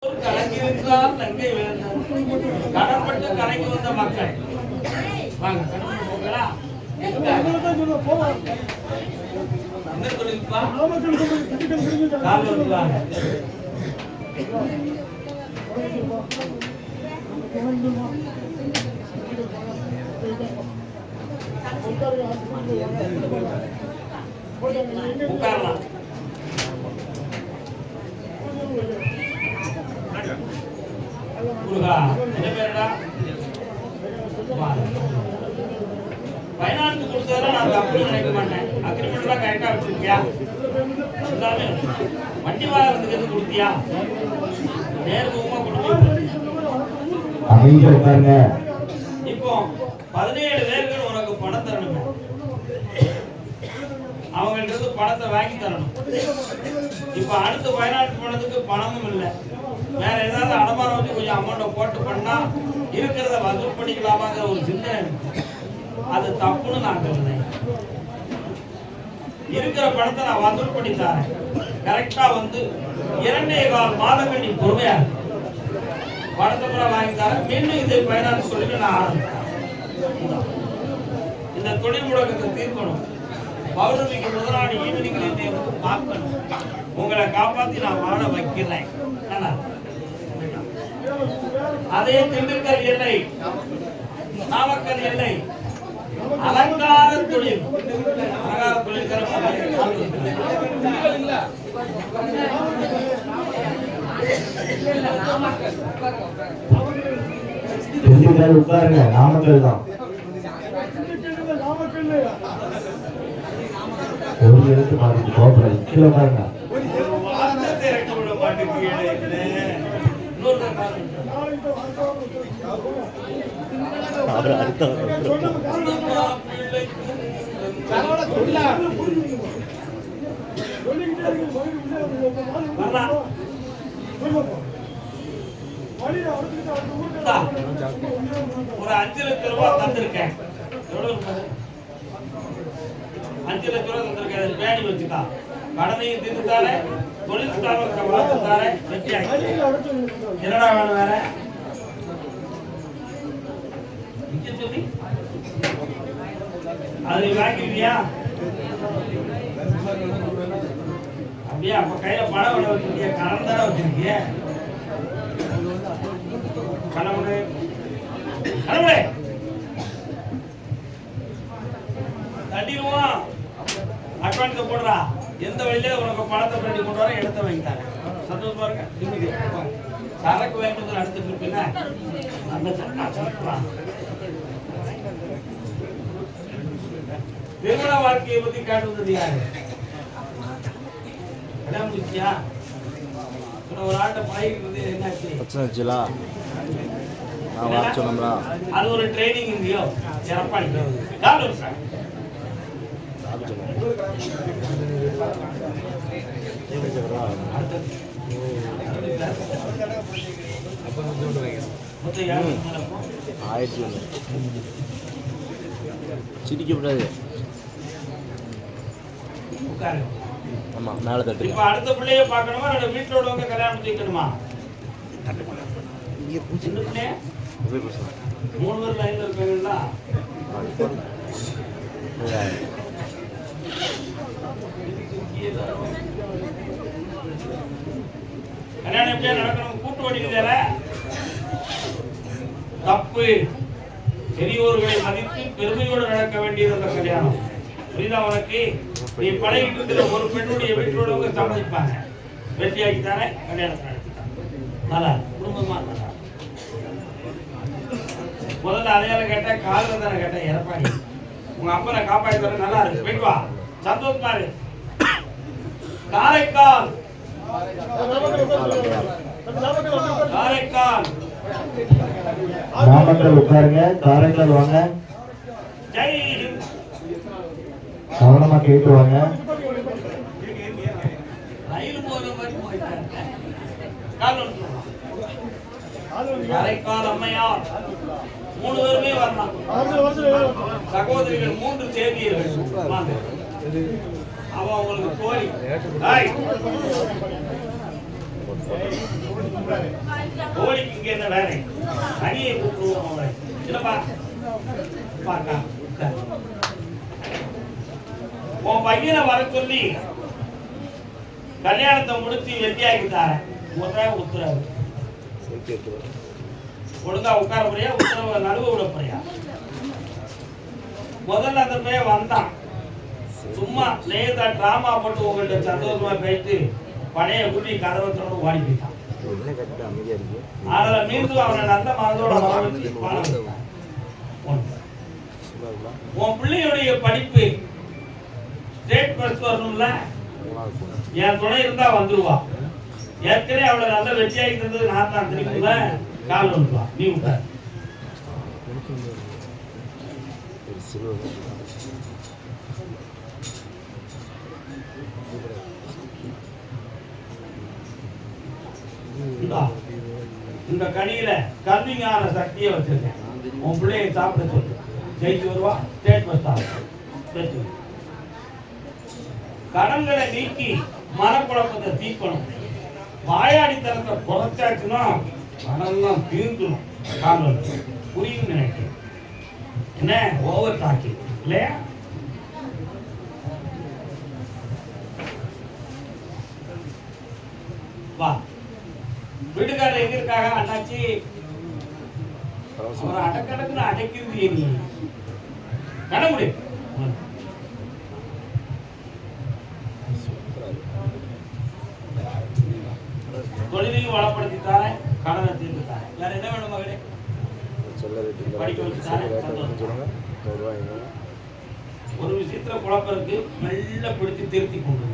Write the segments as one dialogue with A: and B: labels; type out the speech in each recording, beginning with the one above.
A: கலங்கியிருந்தால் தங்கை வேண்டாம். கடன்பட்டு கலங்கி வந்த மக்கள் வாங்க போங்களா? என்ன தொழில்ப்பா? உட்காரலாம். என்ன பேருடா? பைனான்ஸ் கொடுத்ததெல்லாம் நான் தப்பு நினைக்க மாட்டேன். அக்ரிமெண்ட் எல்லாம் கரெக்டா வச்சிருக்கியா? வண்டி வாங்குறதுக்கு எது கொடுத்தியா? நேர்முகமா கொடுத்து இப்போ 17 பேர்கள் உனக்கு பணம் தரணுமே. அவங்கள்ட்ட இருந்து பணத்தை வாங்கி தரணும். இப்ப அடுத்த பைனான்ஸ் பணத்துக்கு பணமும் இல்லை. வேற ஏதாவது அடமானம் வச்சு கொஞ்சம் அமௌண்ட்டை போட்டு பண்ணா இருக்கிறத வசூல் பண்ணிக்கலாமாங்கிற ஒரு சிந்தனை. அது தப்புன்னு நான் சொல்றேன். இருக்கிற பணத்தை நான் வசூல் பண்ணி தரேன். கரெக்டா வந்து 2.25 மாதங்கள் நீ பொறுமையா பணத்தை கூட வாங்கி தரேன். மீண்டும் இதை பைனான்ஸ் சொல்லிட்டு நான் ஆரம்பிக்கிறேன். இந்த தொழில் முடக்கத்தை தீர்க்கணும். பௌர்ணமிக்கு முதலாளி ஈவினிங் பார்க்கணும். உங்களை காப்பாத்தி நான் வாழ வைக்கிறேன். அதே திண்டுக்கல் எல்லை, நாமக்கல் எல்லை அலங்கார தொழில். அலங்கார தொழில்
B: உட்காருங்க. நாமக்கல் தான். ஒரு எழுத்து மாதிரி கோபுரம் கீழே பாருங்க.
A: ஒரு 5 லட்சம் ரூபாய் தந்திருக்கேன். 5 லட்சம் ரூபாய் தந்திருக்கேன். பேடி வச்சுக்கா. கடனையும் தீர்த்துத்தாரே, தொழில் ஸ்தாபனத்தை வளர்த்துத்தாரே. என்னடா வேணும் வேற? சொல்லி அது வாங்கிருக்கியா? அப்படியா? அப்ப கையில பணம் விட வச்சிருக்கிய, கடன் தானே வச்சிருக்கிய. கணவனே கணவனே தட்டிடுவான். அட்வான்ஸ் போடுறா. எந்த வழியில உனக்கு பணத்தை பண்ணி கொண்டு வர இடத்த வாங்கிட்டாங்க. சந்தோஷமா இருக்க. சரக்கு வேண்டுதல் அடுத்துட்டு இருப்பீங்க. திருமண வாழ்க்கையை பத்தி காட்டுவது யாரு? ஒரு ஆட்ட பழகிட்டு என்னாச்சு? அது ஒரு ட்ரைனிங் இல்லையோ? எடப்பாடி
B: சிரிக்கப்படாது. ஆமா, மேல தட்டு.
A: இப்ப அடுத்த பிள்ளைய பார்க்கணுமா? ரெண்டு வீட்டுல உள்ளவங்க கல்யாணம் செய்யணுமா? சின்ன பிள்ளைய 3 பேர் லைன்ல இருக்காங்களா? கல்யாணம் எப்படியா நடக்கணும்? கூட்டு வடிக்கிறத தப்பு. பெரியோர்களை மதித்து பெருமையோடு நடக்க வேண்டியது அந்த கல்யாணம். புரியுதா உனக்கு? நீ பழகிட்டு இருக்கிற ஒரு பெண்ணுடைய வீட்டோட சம்மதிப்பாங்க. வெற்றியாக்கி தானே கல்யாணத்தை நடத்திட்டாங்க. நல்லா குடும்பமா நல்லா. முதல்ல அதையால கேட்டேன், காலில் தானே கேட்டேன். எடப்பாடி உங்க அப்பனை காப்பாற்றி தர. நல்லா இருக்கு, போயிட்டு வா. சந்தோஷமா இரு. காரைக்கால் காரைக்கால்
B: நாமக்கல் உட்காருங்க. காரைக்கால் வாங்க.
A: ஜெய் ஹிந்த்.
B: கவனமா கேட்டு வாங்க.
A: ரயில் போற மாதிரி காரைக்கால் அம்மையார் 3 பேருமே வரலாம். சகோதரிகள் 3 தேவியர்கள். அவ உங்களுக்கு தோழி. கோழிக்கு இங்க என்ன வேலை? அணியை கூப்பிடுவோம் அவரை. என்னப்பா பாக்கா உன் பையனை வர சொல்லி கல்யாணத்தை முடிச்சு வெட்டியாக்கி தாரேன். உத்தரவு ஒழுங்கா உட்கார போறியா? உத்தரவு நடுவு விட போறியா? முதல்ல அந்த பையன் வந்தான், சும்மா லேசா டிராமா போட்டு உங்கள்கிட்ட சந்தோஷமா போயிட்டு பழைய குடி கதவத்தோட ஓடி போயிட்டான். அதுல மீண்டும் அவனை நல்ல மனதோட உன் பிள்ளையுடைய படிப்பு ஸ்டேட் ஃபர்ஸ்ட் வரணும்ல, என் துணை இருந்தா வந்துருவா. ஏற்கனவே அவளை நல்ல வெற்றியாகி இருந்தது நான் தான். தெரியுமில்ல, கால் வந்துவா, நீ உட்கார். இந்த கனியில கல்விஞான சக்தியை வச்சிருக்கேன். உன் பிள்ளையை சாப்பிட சொல்லு, ஜெயிச்சு வருவா. State first. கடன்களை நீக்கி மனக்குழப்பத்தை தீர்க்கணும். வாயாடித்தனத்தை குறைச்சாச்சுன்னா கடன்லாம் தீர்ந்துடும். காரணம் புரியும் நினைக்கிறேன். என்ன ஓவர் டாக்கி இல்லையா? வா, வீட்டுக்காரர் எங்க இருக்காங்க? அண்ணாச்சி ஒரு அடக்கடக்குன்னு அடைக்கிறது நீ கடமுடி. தொழிலையும் வளப்படுத்தி தாரேன், கடனை தீர்த்து தாரேன். வேற என்ன வேணும் மகளே? படிக்க வச்சு தாரேன். ஒரு விஷயத்துல குழப்பம் இருக்கு, மெல்ல பிடிச்சி திருத்தி கொண்டு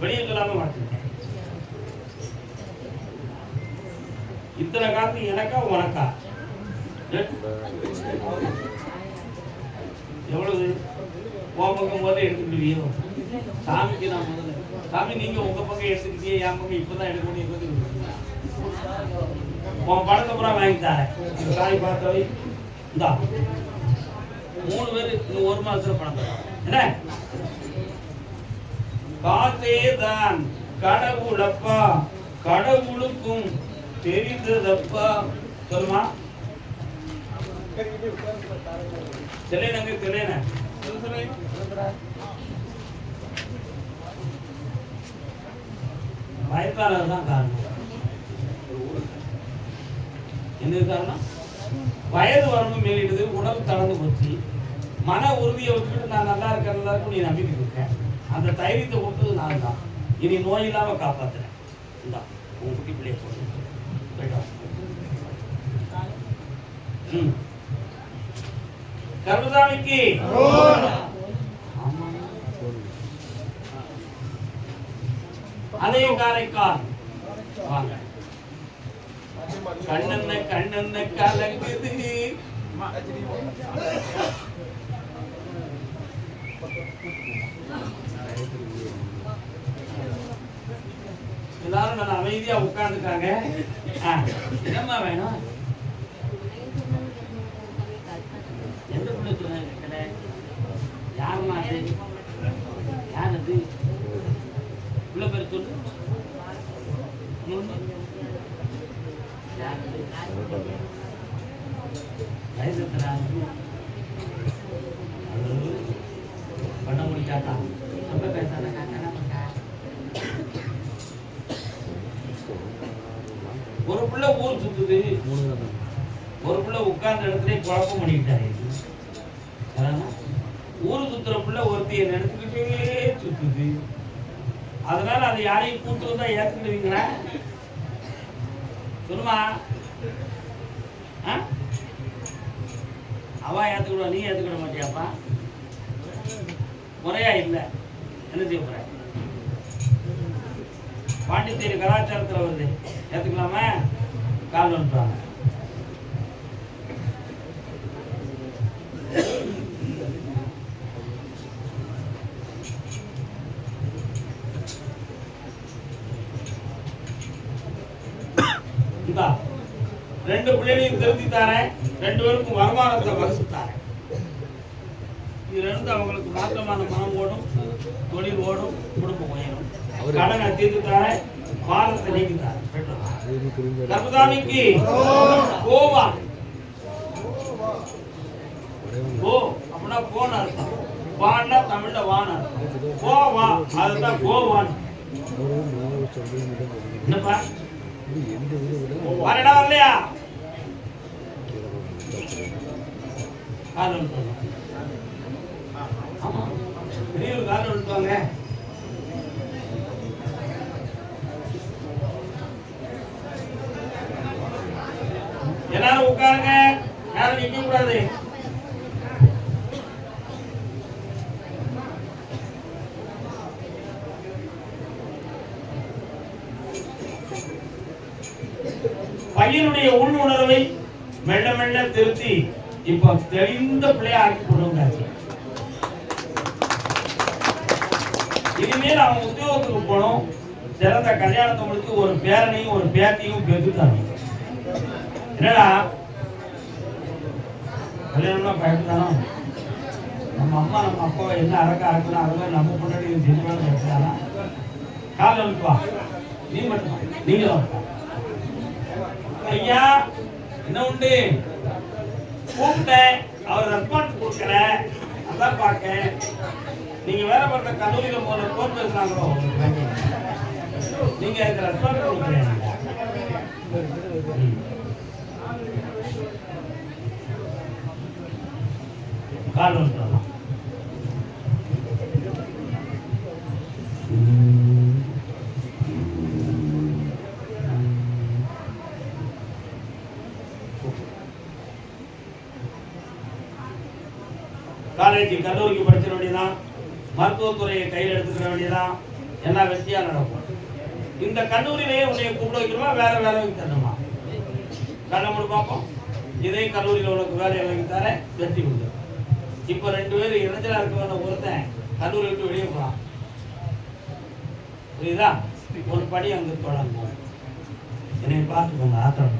A: வெளியே சொல்லாம வளர்த்துட்டேன். இத்தனை காலத்து எனக்கா உனக்கா? எவ்வளவு உன் பக்கம் முதல்ல எடுத்துக்கிடுவியோ? சாமிக்கு நான் முதல்ல, சாமி நீங்க உங்க பக்கம் எடுத்துக்கிட்டே என் பக்கம் இப்பதான் எடுக்க முடியும். உன் பணத்தை பூரா வாங்கி தரேன். சாய் பார்த்தவை இந்தா 3 பேர் இன்னும் 1 மாசத்துல பணம் தரேன். என்ன காத்தே தான் கடவுளப்பா, கடவுளுக்கும் தெரிந்ததப்பா. சொல்லுமா தெரியனங்க, தெரியன வயதானதுதான் காரணம். என்ன காரணம்? வயது வரணும் மேலிடுது, உடம்பு தளர்ந்து போச்சு. மன உறுதியை விட்டுட்டு நான் நல்லா இருக்கேன், நல்லா இருக்கும் நீ நம்பிக்கை இருக்கேன். அந்த தைரியத்தை கொடுத்தது நான் தான். இனி நோய் இல்லாம காப்பாத்துறேன். இந்தா உன் குட்டி பிள்ளைய போட்டு கருதாமிக்கு அதே காரைக்கால் வாங்க. கண்ணன்ன கண்ணன்ன கலங்குது. எல்லாரும் நல்ல அமைதியா உட்கார்ந்துக்காங்க. என்னம்மா வேணும்? எந்த பிள்ளை சொல்லுங்க? யாருமா அது? யார் அது? பிள்ளை பேர் சொல்லு. பண்ண முடியாதா? ரொம்ப பேசாத. ஒரு பிள்ளை ஊர் சுத்துது, ஒரு பிள்ளை உட்கார்ந்த இடத்துல குழப்பம் பண்ணிக்கிட்டாரு. ஊரு சுத்துற பிள்ளை ஒருத்தைய எடுத்துக்கிட்டே சுத்துது. அதனால அதை யாரையும் கூட்டு வந்தா ஏத்துக்கிடுவீங்களா? சொல்லுமா. அவ ஏத்துக்கிடுவா, நீ ஏத்துக்கிட மாட்டியாப்பா? முறையா இல்லை. என்ன செய்ய போற? பாண்டிச்சேரி கலாச்சாரத்தில் வருது, ஏத்துக்கலாமா? கால் வந்துட்டாங்க. ரெண்டு பிள்ளைகளையும் திருத்தி தாரேன், 2 பேருக்கும் வருமானத்தை வகுத்து தாரேன். இது ரெண்டு அவங்களுக்கு மாற்றமான மனம் ஓடும், தொழில் ஓடும், குடும்பம் உயரும். கடனை தீர்த்து தாரேன், பாரத்தை நீக்குகிறார். கர்மசாமிக்கு கோவா கோ அப்படின்னா போன அர்த்தம். வான்னா தமிழ்ல வான அர்த்தம். கோவா அதுதான் கோவான். என்னப்பா வரடா வரலையா? காலம் ஆமா பெரிய ஒரு காலம் விட்டுவாங்க. எல்லாரும் உட்காருங்க, யாரும் நிக்க கூடாது. பையனுடைய உள் உணர்வை மெல்ல மெல்ல திருத்தி இப்ப தெளிந்த பிள்ளைய ஆக்கி கொண்டு இனிமேல் அவன் உத்தியோகத்துக்கு போனோம். சிறந்த கல்யாணத்தை முடிச்சு ஒரு பேரனையும் ஒரு பேத்தியும் பெற்றுட்டாங்க. என்னடா கல்யாணம்னா பயப்படானா? நம்ம அம்மா நம்ம அப்பாவை என்ன அறக்கலாம் அதெல்லாம் நம்ம முன்னாடி செஞ்சுவான்னு பேசுறானா? காலம் இருக்குவா நீ மட்டும் நீங்களும் ஐயா என்ன உண்டு கூப்பிட்டேன், அவர் ரெஸ்பான்ஸ் கொடுக்கல, அதான் பார்க்க. நீங்க வேற பார்த்த கல்லூரியில போன போன் பேசுறாங்களோ, நீங்க அதுக்கு ரெஸ்பான்ஸ் கொடுக்குறீங்க. கால் வந்துடலாம். காலேஜ் கல்லூரிக்கு படிச்சிட வேண்டியதான், மருத்துவத்துறையை கையில் எடுத்துக்கிற வேண்டியதான், எல்லாம் வெற்றியா நடக்கும். இந்த கல்லூரியிலேயே உன்னைய கூப்பிட வைக்கணுமா வேற வேலை வாங்கி தரணுமா? கண்ண முடி பார்ப்போம். இதே கல்லூரியில் உனக்கு வேலையை வாங்கி தர வெற்றி உண்டு. இப்ப 2 பேரும் இணைஞ்சலா இருக்க ஒருத்தன் கல்லூரி விட்டு வெளியே போறான். புரியுதா? ஒரு படி அங்க தொடங்கும். என்னை பார்த்துக்கோங்க, ஆத்திரம்.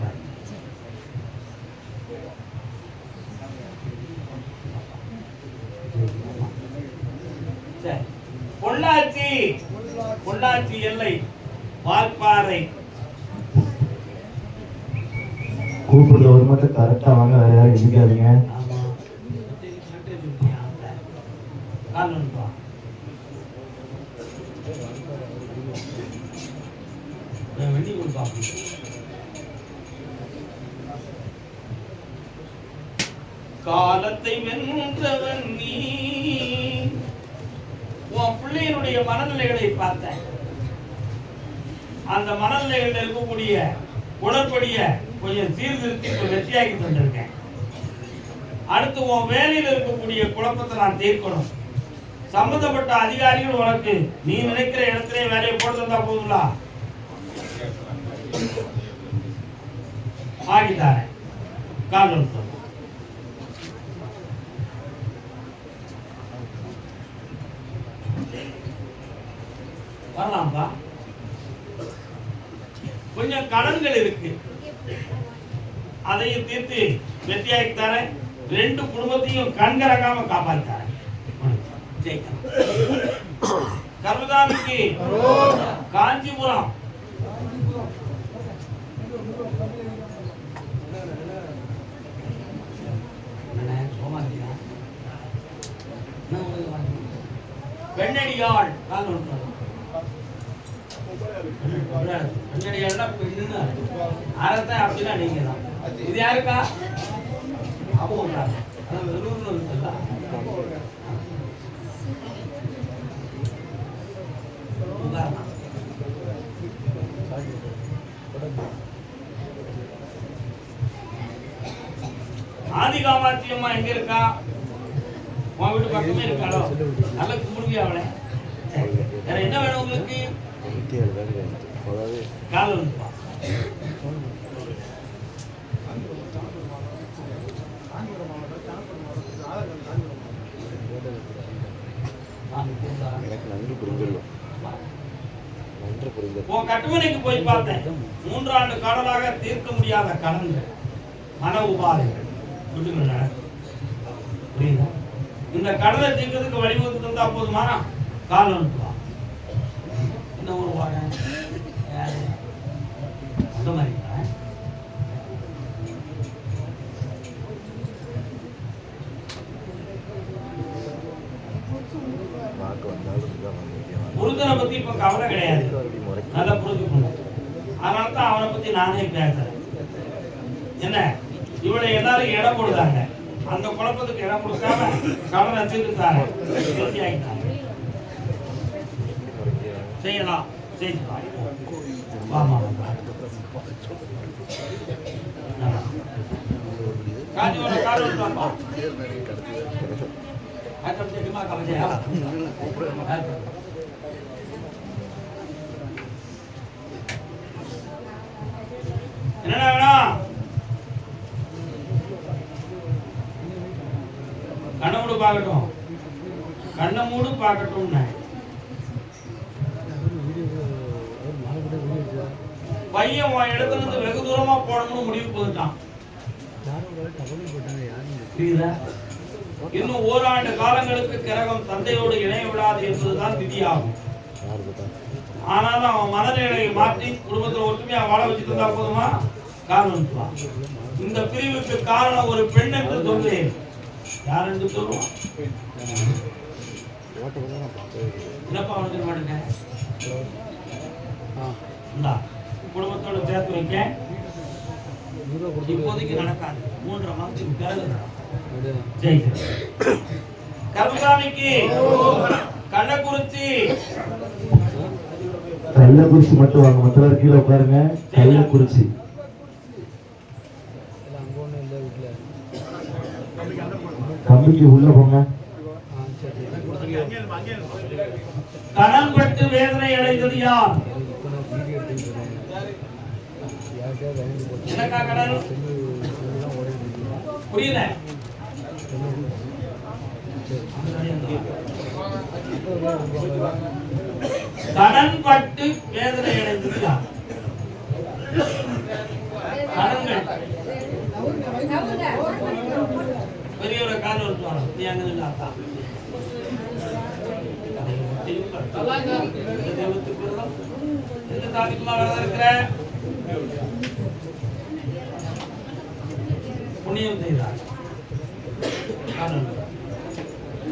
A: பொள்ளாச்சி பொள்ளாச்சி எல்லை வால்பாறை.
B: கூப்பிடுற ஒரு மட்டும் கரெக்டா வாங்க, வேற யாரும் இருக்காதீங்க.
A: காலத்தை வென்றவன் நீ. உன் பிள்ளையினுடைய மனநிலைகளை பார்த்தேன். அந்த மனநிலைகளில் இருக்கக்கூடிய உடற்படிய கொஞ்சம் சீர்திருத்தி வெற்றியாகி தந்திருக்கேன். அடுத்து உன் வேலையில் இருக்கக்கூடிய குழப்பத்தை நான் தீர்க்கணும். சம்பந்தப்பட்ட அதிகாரிகள் உனக்கு நீ நினைக்கிற இடத்திலே வேலையை போட்டு தந்தா போதுங்களா? ஆகிட்டாரேன். காரணம் வரலாம்பா. கொஞ்சம் கடன்கள் இருக்கு, அதையும் தீர்த்து வெற்றியாக்கி தரேன். 2 குடும்பத்தையும் கண்கலங்காம காப்பாற்றாரேன். கர்மசாமிக்கு காஞ்சிபுரம். பெண்ணடியாள் அப்படின்னா நீங்க தான். இது யாருக்கா? ஆதி காமாட்சி அம்மா எங்க இருக்கா? உன் வீட்டு பக்கமே இருக்காளோ? நல்ல கும்பிடுவியா அவளை? வேற என்ன வேணும் உங்களுக்கு? காலம் உன் கட்டுமனைக்கு போய் பார்த்தேன். 3 ஆண்டு காலமாக தீர்க்க முடியாத கடன்கள், மன உபாதைகள். புரியுதா? இந்த கடனை தீர்க்கிறதுக்கு வழிவகுத்து தந்தா போதுமா? காலம் இன்னும் ஒரு வாரம் அந்த மாதிரி புரிதலை பத்தி இப்ப கவலை கிடையாது, நல்லா புரிஞ்சுக்கணும். அதனாலதான் அவனை பத்தி நானே பேசுறேன். என்ன இவளை எல்லாரும் இடம் கொடுத்தாங்க, அந்த குழப்பத்துக்கு இடம் கொடுக்காம கவலை தீர்த்தாங்க, செய்யலாம் செய்யலாம். ஆமா காஞ்சிபுர காடு என்னடா வேணும்? கண்ணை மூடு பார்க்கட்டும், கண்ணை மூடு பார்க்கட்டும். பையன் உன் இடத்துல இருந்து வெகு தூரமா போடணும்னு முடிவு போட்டான். இன்னும் ஓராண்டு காலங்களுக்கு கிரகம் தந்தையோடு இணைய விடாது என்பதுதான் விதியாகும். ஆனாலும் அவன் மனநிலையை மாற்றி குடும்பத்தில் ஒற்றுமையா வாழ வச்சுட்டு இருந்தா போதுமா? காரணம் இந்த பிரிவுக்கு காரணம் ஒரு பெண் என்று சொல்வேன். யார் என்று சொல்லுவான்? என்னப்பா அவனுக்கு மாட்டேங்க குடும்பத்தோட சேர்த்து வைக்க இப்போதைக்கு நடக்காது. 3.5 மாதத்துக்கு பிறகு ஜெயிக்கிறேன். கருசாமிக்கு கள்ளக்குறிச்சி
B: கள்ளக்குறிச்சி மட்டும் வாங்க, மற்றவர் கீழே உட்காருங்க. கள்ளக்குறிச்சி கம்பிக்கு உள்ள போங்க.
A: கடன் பட்டு வேதனை அடைந்தது யார்? என்னக்கா கடன்? புரியல. கடன் பட்டு வேதனை அடைந்தது யார்? கடன்கள் பெரியவரை கால வருவாங்க. நீ அங்க இல்லாதா புண்ணியம் செய்தார்.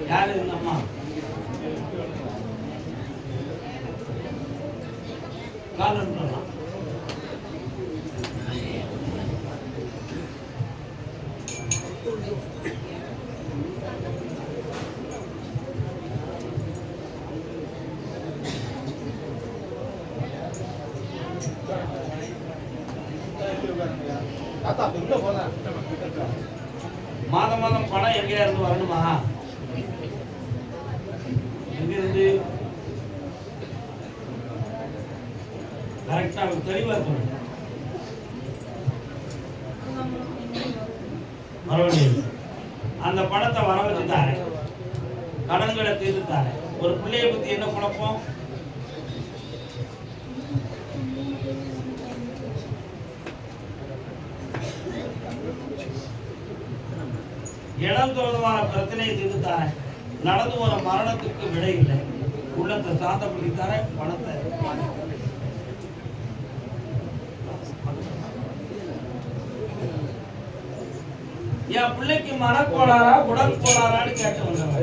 A: யாரு இந்த அம்மா? காலம் மாதம் மாதம் பணம் எங்க இருந்து வரணுமா? எங்க இருந்து கரெக்டா தெளிவா சொல்லுங்க. மறுபடியும் அந்த பணத்தை வர வச்சுட்டாரு, கடன்களை தீர்த்துட்டாரு. ஒரு பிள்ளைய பத்தி என்ன குழப்பம்? இடம் தொடர்பான பிரச்சனையை தீர்த்துத்தார, நடந்து வர மரணத்துக்கு விடை இல்லை. உள்ளத்தை சாந்தப்படுத்தித்தார, பணத்தை என் பிள்ளைக்கு மனக்கோளாரா உடல் கோளாறான்னு கேட்டு வந்தாங்க.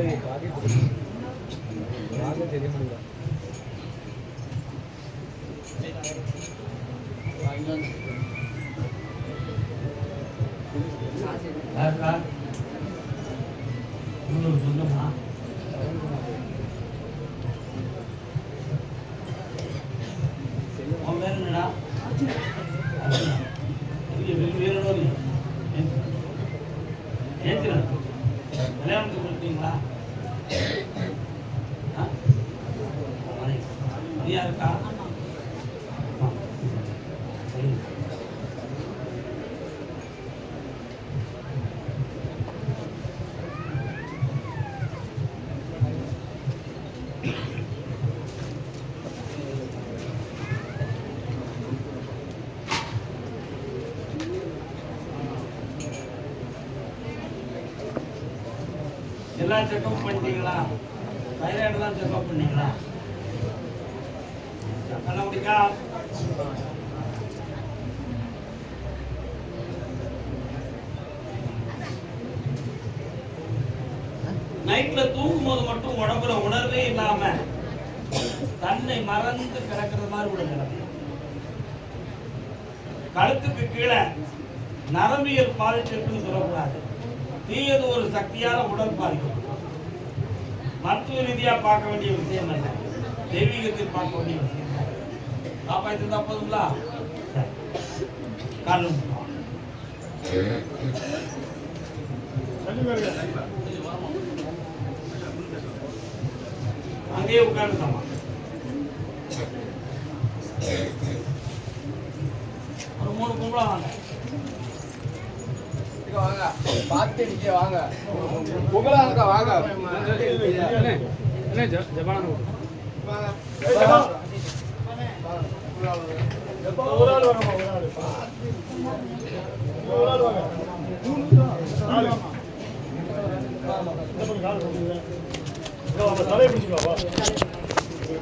A: சொல்லுமா உன் பேர் என்னடா? கல்யாணத்துக்கு கொடுத்தீங்களா? சரியா இருக்கா? எல்லாம் செக்அப் பண்ணிட்டீங்களா? தைராய்டு தான் செக்அப் பண்ணீங்களா? நல்லா முடிக்கா நைட்ல தூங்கும் போது மட்டும் உடம்புல உணர்வே இல்லாம தன்னை மறந்து கிடக்கிறது மாதிரி கூட கிடக்கும். கழுத்துக்கு கீழே நரம்பியல் பாதிச்சிருக்குன்னு சொல்லக்கூடாது. தீயது ஒரு சக்தியால உடல் பாதிக்கும். மருத்துவ ரீதியா பார்க்க வேண்டிய விஷயம் அல்ல, தெய்வீகத்தில் பார்க்க வேண்டிய விஷயம். பாப்பா இது தப்பதுங்களா? காரணம் அங்கேயே உட்கார்ந்துட்டோமா? ஒரு 3 கும்பலா வாங்க.
C: வாங்க பாத்து நீங்க வாங்க உங்களாங்க வாங்க என்ன ஜபான வாங்க ஒரு ஆள் வாங்க தலையை பிடிச்சுக்கோ.